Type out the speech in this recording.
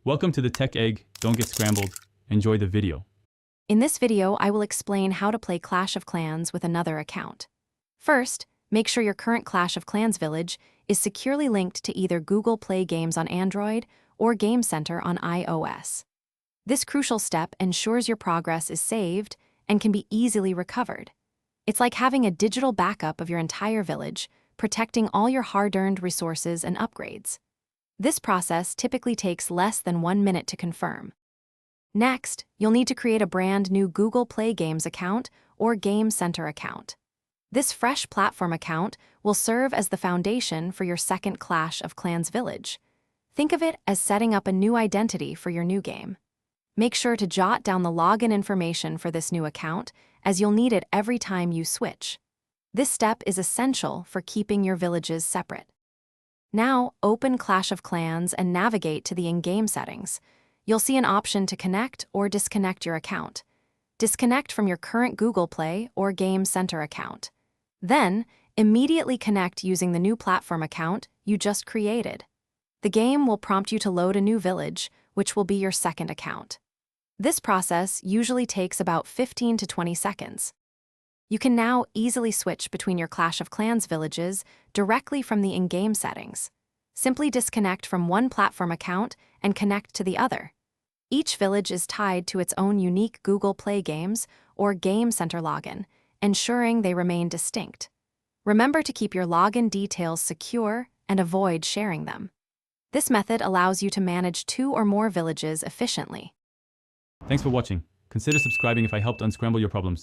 Welcome to the Tech Egg. Don't get scrambled. Enjoy the video. In this video, I will explain how to play Clash of Clans with another account. First, make sure your current Clash of Clans village is securely linked to either Google Play Games on Android or Game Center on iOS. This crucial step ensures your progress is saved and can be easily recovered. It's like having a digital backup of your entire village, protecting all your hard-earned resources and upgrades. This process typically takes less than 1 minute to confirm. Next, you'll need to create a brand new Google Play Games account or Game Center account. This fresh platform account will serve as the foundation for your second Clash of Clans village. Think of it as setting up a new identity for your new game. Make sure to jot down the login information for this new account, as you'll need it every time you switch. This step is essential for keeping your villages separate. Now, open Clash of Clans and navigate to the in-game settings. You'll see an option to connect or disconnect your account. Disconnect from your current Google Play or Game Center account. Then, immediately connect using the new platform account you just created. The game will prompt you to load a new village, which will be your second account. This process usually takes about 15 to 20 seconds. You can now easily switch between your Clash of Clans villages directly from the in-game settings. Simply disconnect from one platform account and connect to the other. Each village is tied to its own unique Google Play Games or Game Center login, ensuring they remain distinct. Remember to keep your login details secure and avoid sharing them. This method allows you to manage 2 or more villages efficiently. Thanks for watching. Consider subscribing if I helped unscramble your problems.